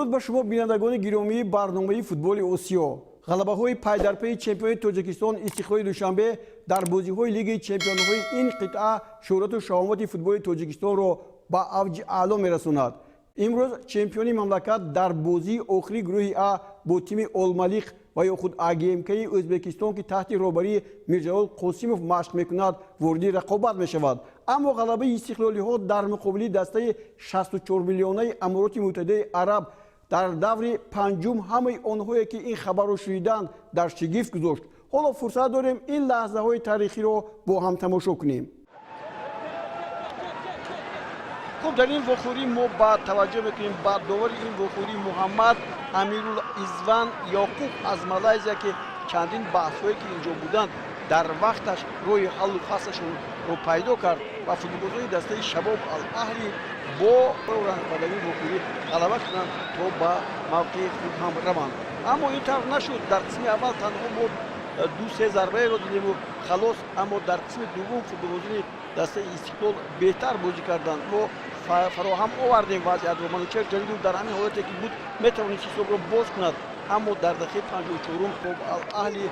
درود با شما بینندگان گرامی برنامه فوتبال آسیا. غلبه‌های پی در پی چمپیون تاجیکستان استقلال دوشنبه در بازی‌های لیگ چمپیون‌های این قطعه شهرت و شهامت فوتبال تاجیکستان را با اوج اعلا می‌رساند. امروز چمپیون مملکت در بازی آخری گروه ا با تیم المالیق و یا خود AGMK ازبکستان که تحت رهبری میرجلال قاسموف مشق میکند وارد رقابت میشود. اما غلبه استقلالی ها در مقابل دسته 64 میلیونی امارات متحده عرب در دور پنجم همه آنهایی که این خبر را شنیدند در شگفت گذاشت. حالا فرصت داریم این لحظه های تاریخی را با هم تماشا کنیم. خب در این وخوری ما با توجه میکنیم با داور این وخوری محمد امیرالعزوان یعقوب از مالایزیا که چندین بحث‌هایی که اینجا بودند در وقتش روی حل و فصلشون رو پیدا کرد و فوتبال‌های دسته شباب الاهلی با در این وخوری غلبه کنند تا با موقع خوب هم روند. اما این طور نشد. در قسم اول تنها ما دو سه ضربه رو دیدیم و خلاص، اما در قسم دوم فوتبال‌های دسته استقلال بهتر بازی کردند. ما فراهم آوردیم وضعیت رو. منوچهر جلیل در همین حالتی که بود میتوانست حساب رو باز کند، اما در دقیقه 54 خب الاهلی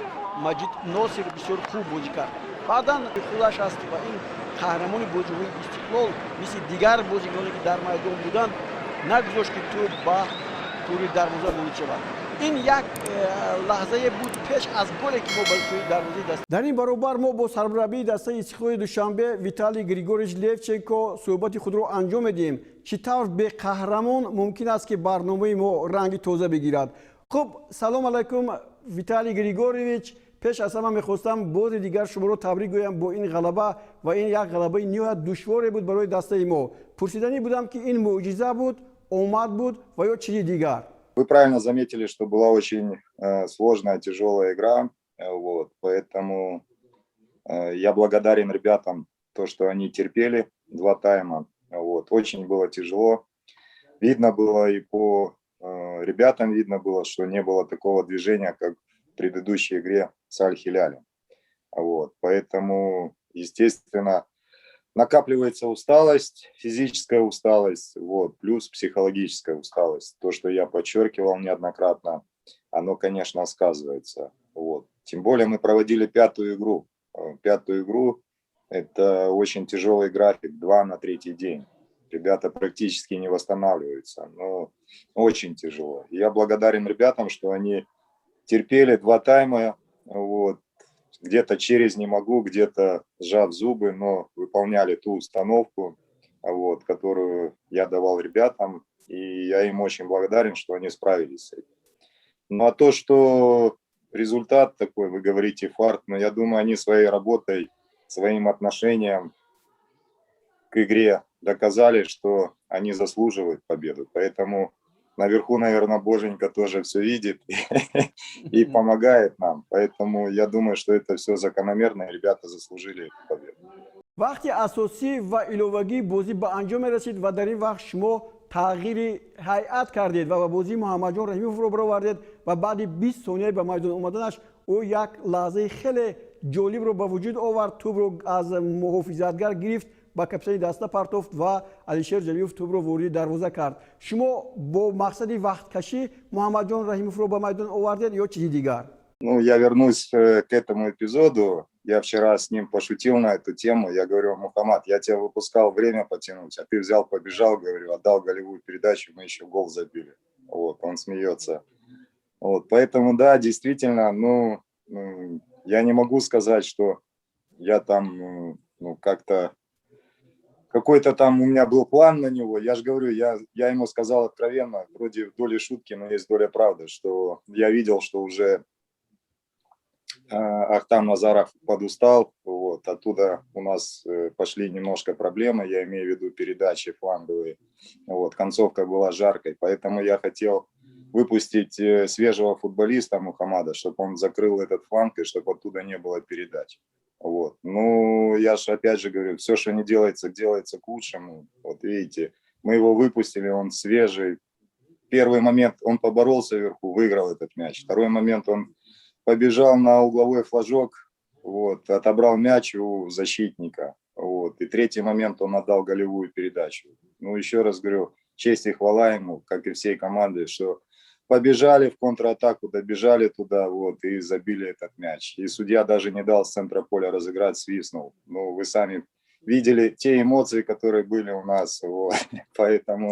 مجید ناصر بسیار خوب بازی کرد. بعدا خودش است و این قهرمان بازی‌های استقلال مثل دیگر بازیکنانی که در میدان بودند نگذاشت که تو با توری دروازه وارد شود. این یک لحظه بود پیش از گلی که ما با دروازه دست. در این برابر ما با سرمربی دسته استقلال دوشنبه ویتالی گریگوریچ لیوچنکو صحبت خود را انجام میدیم. چطور به قهرمان ممکن است که برنامه ما رنگ تازه بگیرد؟ خب سلام علیکم ویتالی گریگوریچ. پیش از همه میخواستم بار دیگر شما رو تبریک گویم با این غلبه و این یک غلبه نهایت دشواری بود برای دسته ما. پرسیدنی بودم که این معجزه بود، اومد بود و یا چیزی دیگر؟ Вы правильно заметили, что была очень сложная, тяжелая игра, вот, поэтому я благодарен ребятам, то, что они терпели 2 тайма, вот, очень было тяжело, видно было и по ребятам видно было, что не было такого движения, как в предыдущей игре с Аль-Хилялем, вот, поэтому, естественно, накапливается усталость, физическая усталость, вот, плюс психологическая усталость. То, что я подчеркивал неоднократно, оно, конечно, сказывается. Вот. Тем более мы проводили 5-ю игру. 5-ю игру – это очень тяжелый график, 2 на 3-й день. Ребята практически не восстанавливаются, но очень тяжело. Я благодарен ребятам, что они терпели 2 тайма, вот. Где-то через не могу, где-то сжав зубы, но выполняли ту установку, вот, которую я давал ребятам, и я им очень благодарен, что они справились с этим. Ну а то, что результат такой, вы говорите, фарт, но я думаю, они своей работой, своим отношением к игре доказали, что они заслуживают победу. Поэтому наверху, наверное, Боженька тоже все видит и помогает нам. Поэтому я думаю, что это все закономерно, и ребята заслужили эту победу. وقتی اساسی و ایلوگی بازی به انجام رسید و در این وقت شما تغییر هیئت کردید و بازی محمد جان رحیمی رو برآوردید و بعد 20 ثانیه به میدان اومدنش او یک لحظه خیلی جالب رو به وجود آورد. توپ رو از محافظتگر گرفت، با کپسای دسته پرتافت و علیشیر جلیوف توپ رو وارد دروازه کرد. شما با مقصد وقت کشی محمد جان رحیمов رو به میدان آوردید یا چیزی دیگر؟ Ну, я вернусь к этому эпизоду. Я вчера с ним пошутил на эту тему. Я говорю: Мухаммад, я тебя выпускал время потянуть, а ты взял, побежал, говорю, отдал голевую передачу, мы еще гол забили. Вот, он смеется. Вот, поэтому, да, действительно, ну, я не могу сказать, что я там, ну, как-то какой-то там у меня был план на него. Я же говорю, я ему сказал откровенно, вроде в доле шутки, но есть доля правды, что я видел, что уже Ахтам Назаров подустал, вот, оттуда у нас пошли немножко проблемы, я имею в виду передачи фланговые, вот, концовка была жаркой, поэтому я хотел выпустить свежего футболиста Мухаммада, чтобы он закрыл этот фланг и чтобы оттуда не было передач. Вот. Ну, я же опять же говорю, все, что не делается, делается к лучшему. Вот видите, мы его выпустили, он свежий. Первый момент он поборолся вверху, выиграл этот мяч. Второй момент он побежал на угловой флажок, вот, отобрал мяч у защитника. Вот. И третий момент он отдал голевую передачу. Ну, еще раз говорю, честь и хвала ему, как и всей команде, что побежали в контратаку, добежали туда, вот, и забили этот мяч. И судья даже не дал с центра поля разыграть, свистнул. Ну, вы сами видели те эмоции, которые были у нас, вот. Поэтому,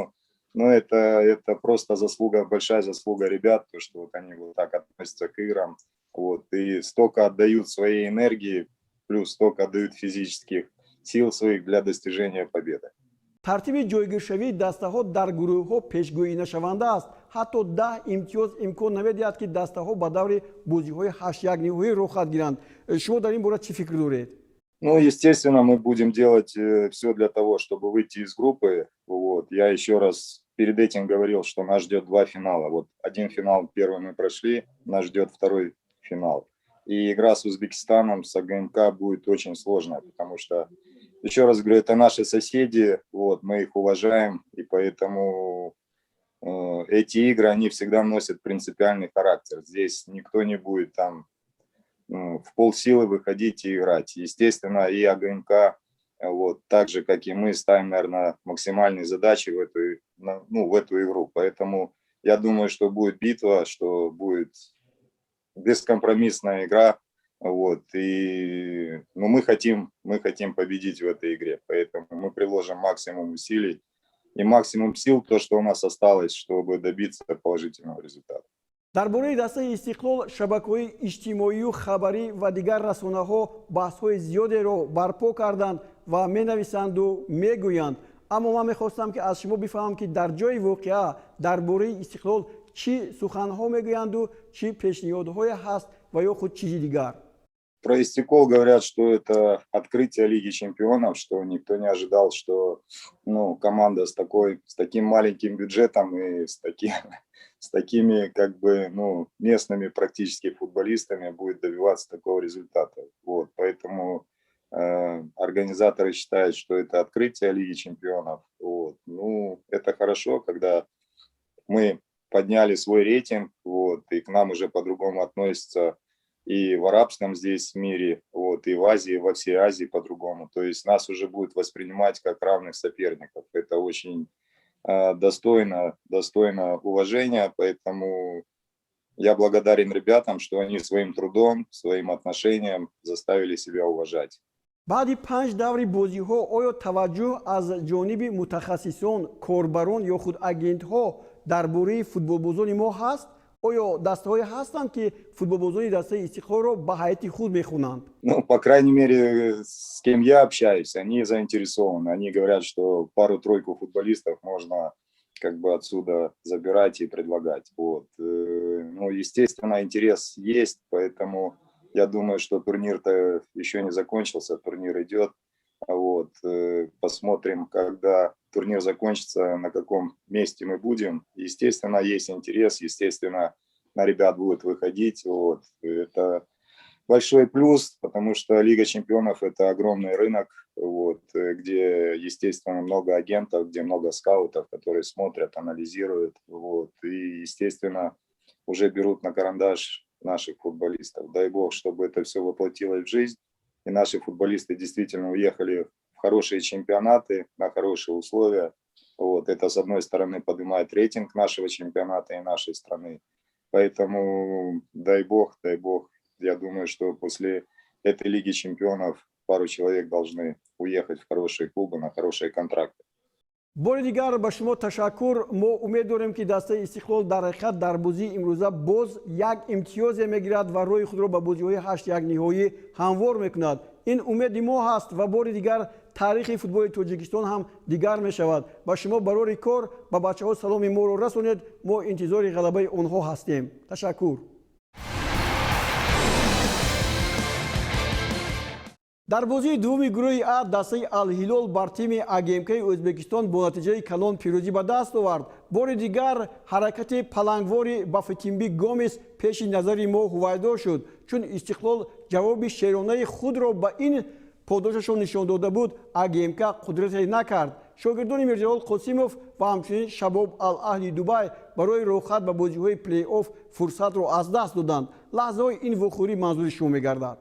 ну, это просто заслуга, большая заслуга ребят, то, что вот они вот так относятся к играм, вот, и столько отдают своей энергии, плюс столько отдают физических сил своих для достижения победы. тартиби ҷойгиршавии дастаҳо дар гурӯҳҳо пешгӯинашаванда аст. ҳатто 10 имтиёз имкон намедиҳад ки дастаҳо ба даври бозиҳои 8-1 ниҳоӣ рухат гиранд. Шумо дар ин бора чӣ фикр доред? Ну, естественно, мы будем делать все для того, чтобы выйти из группы. Вот. Я еще раз перед этим говорил, что нас ждет 2 финала. Вот один финал первый мы прошли, нас ждет второй финал. И игра с Узбекистаном, с АГМК будет очень сложная, потому что, еще раз говорю, это наши соседи, вот, мы их уважаем, и поэтому эти игры, они всегда носят принципиальный характер. Здесь никто не будет там в полсилы выходить и играть. Естественно, и АГМК, вот, так же, как и мы, ставим, наверное, максимальные задачи в эту игру. Поэтому я думаю, что будет битва, что будет бескомпромиссная игра. Вот, и, ну, мы хотим победить в этой игре. Поэтому мы приложим максимум усилий и максимум сил, то, что у нас осталось, чтобы добиться положительного результата. дар бораи дастаи истиқлол шабакаҳои иҷтимоию хабарӣ ва дигар расонаҳо баҳсҳои зиёдеро барпо карданд ва менависанду мегӯянд. аммо ман мехостам ки аз шумо бифаҳмам ки дар ҷои воқеа дар бораи истиқлол чӣ суханҳо мегӯянду чӣ пешниҳодҳое ҳаст ва ё худ чизи дигар. Про Истикол говорят, что это открытие Лиги Чемпионов, что никто не ожидал, что, ну, команда с таким маленьким бюджетом и с такими, как бы, ну, местными практически футболистами будет добиваться такого результата. Вот, поэтому организаторы считают, что это открытие Лиги Чемпионов. Вот. Ну, это хорошо, когда мы подняли свой рейтинг, вот, и к нам уже по-другому относятся и в арабском здесь мире, вот, и в Азии, во всей Азии по-другому. То есть нас уже будут воспринимать как равных соперников. Это очень достойно уважения, поэтому я благодарен ребятам, что они своим трудом, своим отношением заставили себя уважать. баъди 5 даври бозиҳо оё таваҷҷӯҳ аз ҷониби мутахассисон, корбарон ё худ агентҳо дар бораи футболбозони мо ҳаст? оё дастаҳое ҳастанд ки футболбозони дастаи Истиқлолро ба ҳайати худ мехонанд? Ну, по крайней мере, с кем я общаюсь, они заинтересованы. Они говорят, что пару-тройку футболистов можно как бы отсюда забирать и предлагать. Вот. Ну, естественно, интерес есть, поэтому я думаю, что турнир-то еще не закончился, турнир идет. Вот. Посмотрим, когда турнир закончится, на каком месте мы будем. Естественно, есть интерес, естественно, на ребят будут выходить. Вот. Это большой плюс, потому что Лига Чемпионов – это огромный рынок, вот, где, естественно, много агентов, где много скаутов, которые смотрят, анализируют. Вот, и, естественно, уже берут на карандаш наших футболистов. Дай бог, чтобы это все воплотилось в жизнь, и наши футболисты действительно уехали в хорошие чемпионаты, на хорошие условия. Вот, это, с одной стороны, поднимает рейтинг нашего чемпионата и нашей страны. Поэтому дай бог, я думаю, что после этой Лиги Чемпионов пару человек должны уехать в хорошие клубы на хорошие контракты. бори дигар ба шумо ташаккур. мо умед дорем ки дастаи Истиқлол дар ҳақиқат дар бозии имрӯза боз як имтиёзе мегирад ва роҳи худро ба бозиҳои 8-1 ниҳоӣ ҳамвор мекунад. ин умеди мо ҳаст ва бори дигар таърихи футболи Тоҷикистон ҳам дигар мешавад. ба шумо барори кор ба бачаҳо саломи моро расонед. мо интизори ғалабаи онҳо ҳастем. ташаккур. дар бозии дуввуми гурӯҳи А дастаи Ал-Ҳилол бар тими АГМК-и Ӯзбекистон бо натиҷаи калон пирӯзӣ ба даст овард. бори дигар ҳаракати палангвори Бафетинби Гомес пеши назари мо ҳувайдо шуд, чун Истиқлол ҷавоби шеронаи худро ба ин подошашон нишон дода буд. АГМК қудрате накард. шогирдони Мирҷалол Қосимов ва ҳамчунин Шабоб Ал-Аҳли Дубай барои рохат ба бозиҳои плей-офф фурсатро аз даст доданд. лаҳзаҳои ин вохӯрӣ манзури шумо мегардад?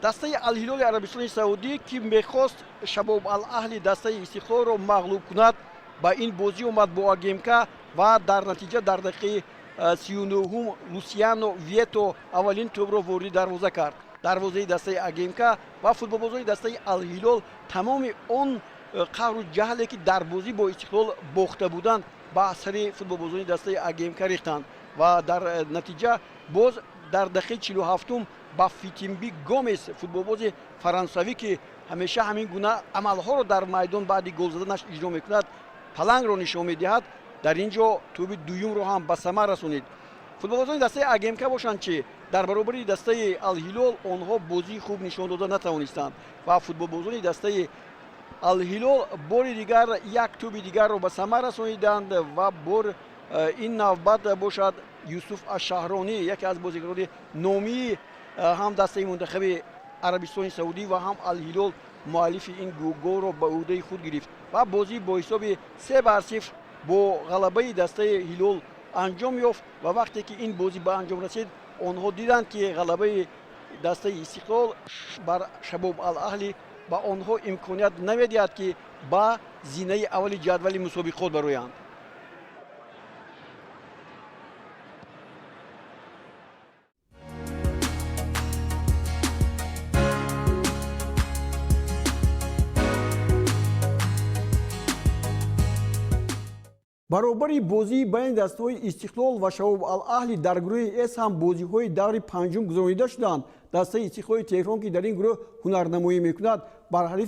дастаи Ал-Ҳилоли Арабистони Саудӣ ки мехост Шабоб Ал-Аҳли дастаи Истиқлолро мағлуб кунад, ба ин бозӣ омад бо Агемка ва дар натиҷа дар дақиқаи 39 Лусиано Вето аввалин тӯбро ворди дарвоза кард. дарвозаи дастаи Агемка ва футболбозони дастаи Ал-Ҳилол тамоми он қаҳру ҷаҳле ки дар бозӣ бо Истиқлол бохта буданд ба сари футболбозони дастаи Агемка рехтанд ва дар натиҷа боз дар дақиқаи 47 ба Фитимби Гомес футболбози фарансавӣ ки ҳамеша ҳамин гуна амалҳоро дар майдон баъди гол заданаш иҷро мекунад, палангро нишон медиҳад, дар ин ҷо тӯби дуюмро ҳам ба самар расонид. футболбозони дастаи Агемка бошанд чи дар баробари дастаи Ал-Ҳилол онҳо бозии хуб нишон дода натавонистанд ва футболбозони дастаи Ал-Ҳилол бори дигар як тӯби дигарро ба самар расониданд ва бор ин навбат бошад Юсуф Аш-Шаҳронӣ, яке аз бозигарони номии ҳам дастаи мунтахаби Арабистони Саудӣ ва ҳам Ал-Ҳилол муаллифи ин голро ба ӯҳдаи худ гирифт ва бозӣ бо ҳисоби 3-0 бо ғалабаи дастаи Ҳилол анҷом ёфт ва вақте ки ин бозӣ ба анҷом расид, онҳо диданд ки ғалабаи дастаи Истиқлол бар Шабоб Ал-Аҳлӣ ба онҳо имконият намедиҳад ки ба зинаи аввали ҷадвали мусобиқот бароянд. баробари бозии байни дастаҳои Истиқлол ва Шабоб Ал-Аҳлӣ дар гурӯҳи С ҳам бозиҳои даври панҷум гузаронида шуданд. дастаи Истиқлоли Теҳрон ки дар ин гурӯҳ ҳунарнамоӣ мекунад бар ҳариф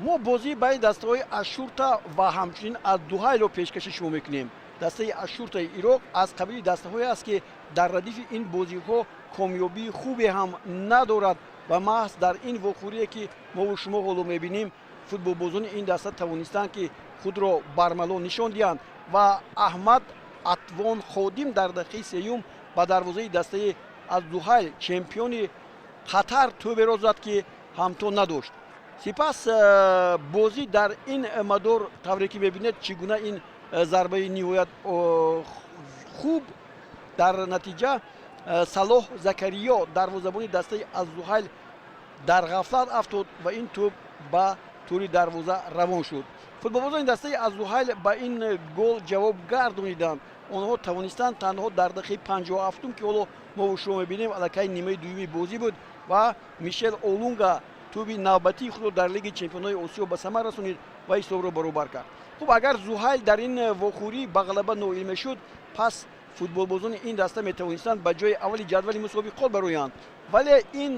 мо бозии байни дастаҳои Ашурта ва ҳамчунин Аз-Зуҳайлро пешкаши шумо мекунем. дастаи Ашуртаи Ироқ аз қабили дастаҳое аст ки дар радифи ин бозиҳо комёбии хубе ҳам надорад ва маҳз дар ин вохӯрие ки мову шумо ҳоло мебинем футболбозони ин даста тавонистанд ки худро бармало нишон диҳанд ва Аҳмад Атвон Ходим дар дақиқаи сеюм ба дарвозаи дастаи Аз-Зуҳайл чемпиони Қатар тӯберо зад ки ҳамто надошт. сипас бозӣ дар ин мадор тавре ки мебинед чӣ гуна ин зарбаи ниҳоят хуб дар натиҷа Салоҳ Закариё дарвозабони дастаи Аз-Зуҳайл дар ғафлат афтод ва ин тӯб ба тӯри дарвоза равон шуд. футболбозони дастаи Аз-Зуҳайл ба ин гол ҷавоб гардониданд. онҳо тавонистанд танҳо дар дақиқаи 57 ки ҳоло мо шумо мебинем аллакай нимаи дуюми бозӣ буд ва Мишел Олунга тӯби навбатии худро дар Лиги Чемпионҳои Осиё ба самар расонид ва ҳисобро баробар кард. хуб агар Зуҳайл дар ин вохӯрӣ ба ғалаба ноил мешуд, пас футболбозони ин даста метавонистанд ба ҷои аввали ҷадвали мусобиқот бароянд, вале ин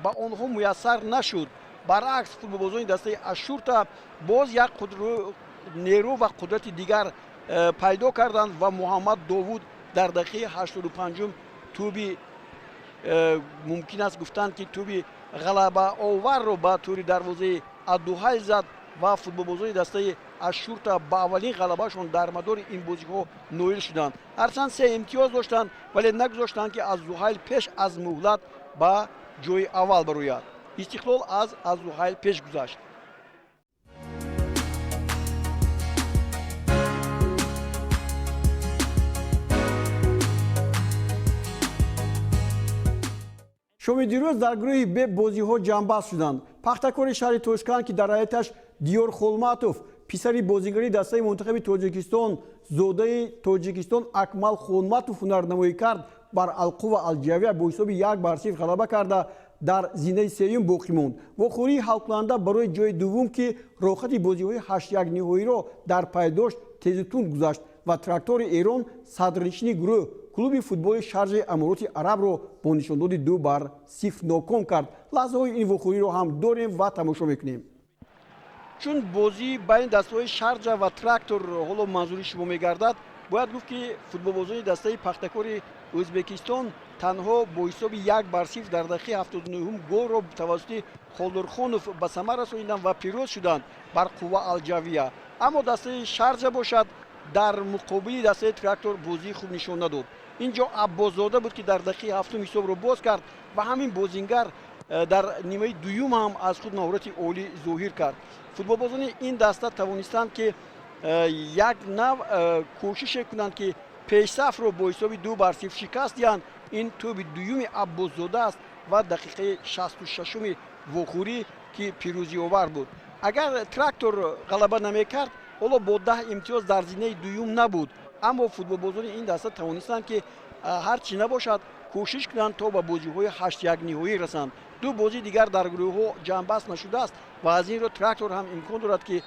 ба онҳо муяссар нашуд. баръакс футболбозони дастаи Ашурта боз як нерӯ ва қудрати дигар пайдо карданд ва Муҳаммад Довуд дар дақиқаи 85 тӯби мумкин аст гуфтанд ки тӯби ғалабаоварро ба тӯри дарвозаи Аз-Зуҳайл зад ва футболбозони дастаи Ашурта ба аввалин ғалабаашон дар мадори ин бозиҳо ноил шуданд. ҳарчанд 3 имтиёз доштанд, вале нагузоштанд ки Аз-Зуҳайл пеш аз муҳлат ба ҷои аввал барояд. Истиқлол аз Аз-Зуҳайл пеш гузашт. шоми дирӯз дар гурӯҳи Б бозиҳо ҷамъбаст шуданд. пахтакори шаҳри Тошкан ки дар ҳайаташ Диёр Холматов, писари бозигари дастаи мунтахаби Тоҷикистон, зодаи Тоҷикистон Акмал Холматов ҳунарнамоӣ кард, бар Алқува Алҷавия бо ҳисоби 1-0 ғалаба карда дар зинаи сеюм боқӣ монд. вохӯрии ҳалкунанда барои ҷои дуввум ки рохати бозиҳои 8-1 ниҳоиро дар пай дошт, тезу тунд гузашт ва трактори Эрон садрнишини гурӯҳ клуби футболи Шарҷаи Амороти Арабро бо нишондоди 2-0 ноком кард. лаҳзаҳои ин вохӯриро ҳам дорем ва тамошо мекунем. чун бозӣ байни дастаҳои Шарҷа ва трактор ҳоло манзури шумо мегардад, бояд гуфт ки футболбозони дастаи пахтакори Ӯзбекистон танҳо бо ҳисоби 1-0 дар дақиқаи 79 голро тавассути Холдурхонов ба самар расониданд ва пирӯз шуданд бар Қувва Алҷавия. аммо дастаи Шарҷа бошад дар муқобили дастаи трактор бозии хуб нишон надод. ин ҷо Аббозода буд ки дар дақиқаи 7 ҳисобро боз кард ва ҳамин бозингар дар нимаи дуюм ҳам аз худ маҳорати олӣ зоҳир кард. футболбозони ин даста тавонистанд ки як нав кӯшише кунанд ки пешсафро бо ҳисоби 2-0 шикаст диҳанд. ин тӯби дуюми Аббозода аст ва дақиқаи 66 вохӯрӣ ки пирӯзиовар буд. اگر تراکتور غلبه نمیکرد حالا با 10 امتیاز در زینه دوم نبود، اما فوتبالبازان این دسته توانستند که هر چی نباشد کوشش کنند تا به بازی‌های 8-1 نهایی رسند. دو بازی دیگر در گروه‌ها جمع‌بست نشده است و از این رو تراکتور هم امکان دارد که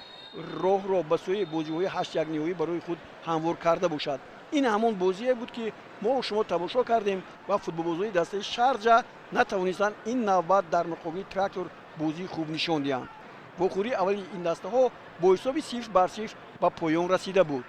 راه را به سوی بازی‌های 8-1 نهایی برای خود هموار کرده باشد. این همون بازی بود که ما و شما تماشا کردیم و فوتبالبازان دسته شارجه نتوانستند این نوبت در مقابل تراکتور بازی خوب نشان دهند. بخوری اولی این دسته ها با حساب 0-0 به پایان رسیده بود.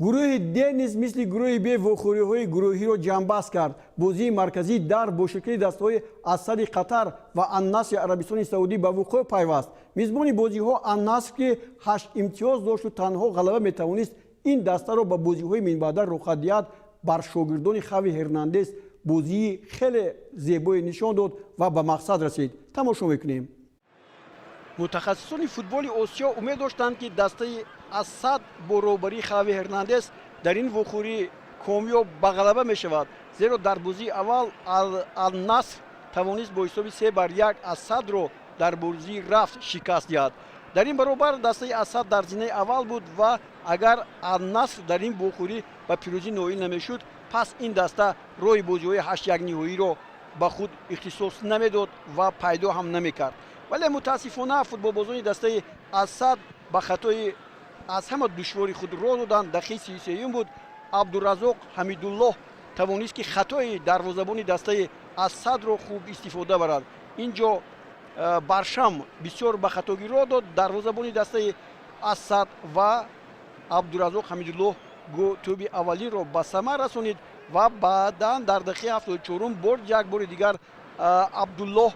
گروه د نیز مثل گروه ب وخوری‌های گروهی را جنبست کرد. بازی مرکزی در با شکل دسته‌های اسد قطر و النصر عربستان سعودی به وقوع پیوست. میزبان بازی‌ها النصر که 8 امتیاز داشت و تنها غلبه می‌توانست این دسته را به بازی‌های منبعد رخ دهد. بر شاگردان خوی هرناندز بازی خیلی زیبایی نشان داد و به مقصد رسید. تماشا می‌کنیم. متخصصان فوتبال آسیا امید داشتند که دسته اسد با روبری خوی هرناندز در این وخوری کامیاب به غلبه می شود، زیرا در بازی اول النصر توانست با حساب 3-1 اسد را در بازی رفت شکست دهد. در این برابر دسته اسد در زینه اول بود و اگر النصر در این وخوری به پیروزی نائل نمیشد، پس این دسته روی بازی‌های 8-1 نهایی را به خود اختصاص نمیداد و پیدا هم نمیکرد. ولی متاسفانه فوتبالبازان دسته اسد به خطای از همه دشواری خود راه دادند. دقیقه 33 بود عبدالرزاق حمیدالله توانست که خطای دروازه‌بان دسته اسد را خوب استفاده برد. اینجا برشم بسیار به خطاگی راه داد. دروازه‌بان دسته اسد و عبدالرزاق حمیدالله توپ اولی را به ثمر رسانید و بعدا در دقیقه 74 برد یک بار دیگر عبدالله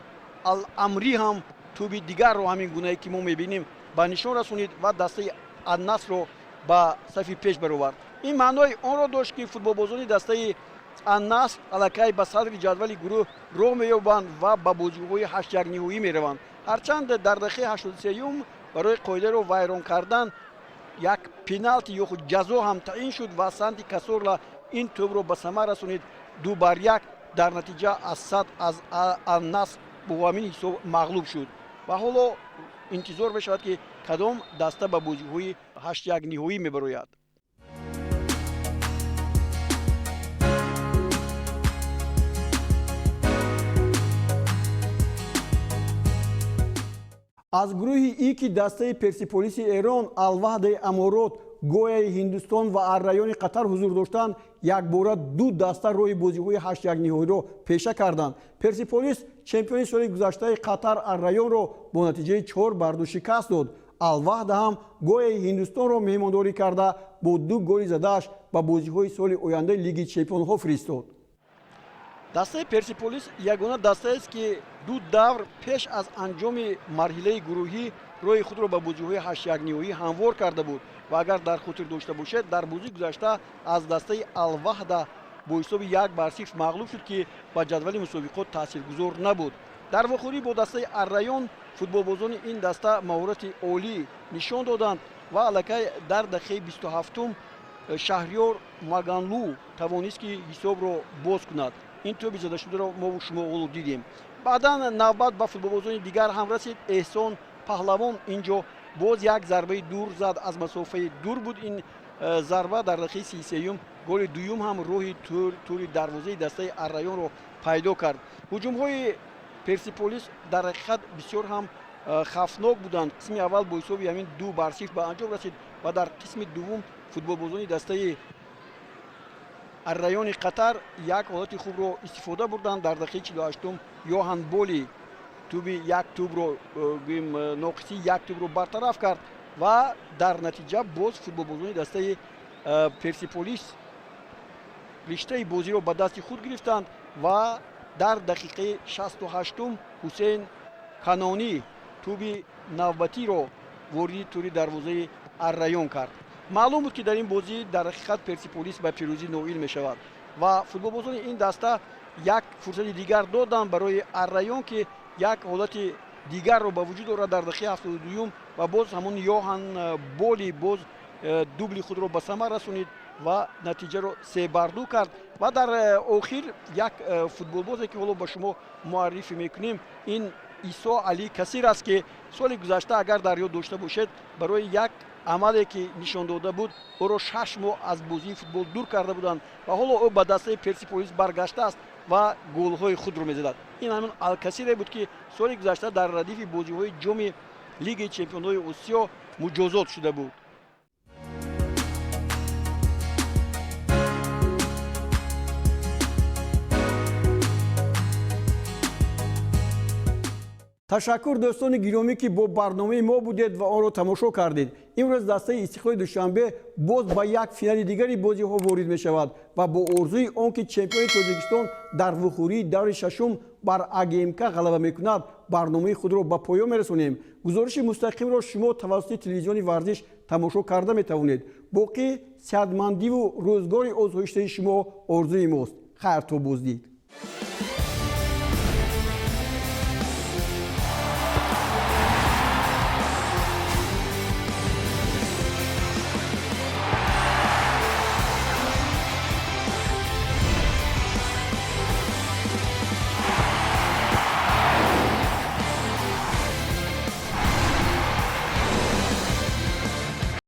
الامری هم توپ دیگر رو همین گونه که ما می‌بینیم به نشان رسانید و دسته النصر رو به صف پیش برآورد. این معنای آن را داشت که فوتبالبازان دسته النصر الکی به صدر جدول گروه راه می‌یابند و به بازی‌های 8-1 نهایی می‌روند. هرچند در دقیقه 83 برای قاعده رو ویران کردن یک پنالتی یا خود جزا هم تعیین شد و سانتی کاسورلا این توپ رو به ثمر رسانید. 2-1 در نتیجه اسد از النصر با همین حساب مغلوب شد و حالا انتظار بشود که کدام دسته به بازی‌های 8-1 نهایی می‌براید. از گروه ای که دسته پرسپولیس ایران، الوحده امارات، گویا هندوستان و الرایان قطر حضور داشتند، یک بار دو دسته روی بازی‌های 8-1 نهایی را پیشه کردند. پرسپولیس چمپیون سال گذشته قطر الرایان را با نتیجه 4-2 شکست داد. الوحده هم گویا هندوستان را مهمانداری کرده با 2 گل زده‌اش به بازی‌های سال آینده لیگ چمپیون‌ها فرستاد. دسته پرسپولیس یگانه دسته است که 2 دور پیش از انجام مرحله گروهی روی خود را به بازی‌های 8-1 نهایی هموار کرده بود و اگر در خاطر داشته باشد در بازی گذشته از دسته الوحده با حساب 1-0 مغلوب شد که با جدول مسابقات تاثیرگذار نبود. در وخوری با دسته الرایان فوتبالبازان این دسته مهارت عالی نشان دادند و الکی در دقیقه 27 شهریار ماگانلو توانست که حساب را باز کند. این توپ زده شده را ما و شما دیدیم. بعدا نوبت به فوتبالبازان دیگر هم رسید. احسان پهلوان اینجا باز یک ضربه دور زد، از مسافه دور بود این ضربه. در دقیقه 33 گل دوم هم روی توری دروازه دسته الرایان را پیدا کرد. هجوم‌های پرسپولیس در حقیقت بسیار هم خفناک بودند. قسم اول با حساب همین 2-0 به انجام رسید و در قسم دوم فوتبالبازان دسته الرایان قطر یک حالت خوب رو استفاده بردند. در دقیقه 48 یوهان بولی یک توپ رو ناقصی یک توپ رو برطرف کرد و در نتیجه باز فوتبالبازان دسته پرسپولیس رشته بازی رو به دست خود گرفتند و در دقیقه 68 حسین کنانی توپ نوبتی رو وارد توری دروازه الرایان کرد. معلوم بود که در این بازی در حقیقت پرسپولیس به پیروزی نائل می شود و فوتبالبازان این دسته یک فرصت دیگر دادند برای الرایان که یک حالت دیگر رو به وجود آورد در دقیقه 72 و باز همون یوهان بولی باز дубли худро ба самар расонид ва натиҷаро 3-2 кард ва дар охир як футболбозе ки ҳоло ба шумо муаррифӣ мекунем ин исо али касир аст ки соли гузашта агар дар ёд дошта бошед барои як амале ки нишон дода буд ӯро 6 моҳ аз бозии футбол дур карда буданд ва ҳоло ӯ ба дастаи Персиполис баргаштааст ва голҳои худро мезадад. Ин ҳамин алкасире буд ки соли гузашта дар радифи бозиҳои ҷоми лигаи чемпионҳои Осиё муҷозот шуда буд. ташаккур дӯстони гиромӣ ки бо барномаи мо будед ва онро тамошо кардед. имрӯз дастаи Истиқлоли Душанбе боз ба як финали дигари бозиҳо ворид мешавад ва бо орзуи он ки чемпиони Тоҷикистон дар вухӯрии даври шашум бар АГМК ғалаба мекунад барномаи худро ба поён мерасонем. гузориши мустақимро шумо тавассути телевизиони варзиш тамошо карда метавонед. боқӣ сеҳатмандиву рӯзгори озҳоиштаи шумо орзуи мост. хайр то боздид.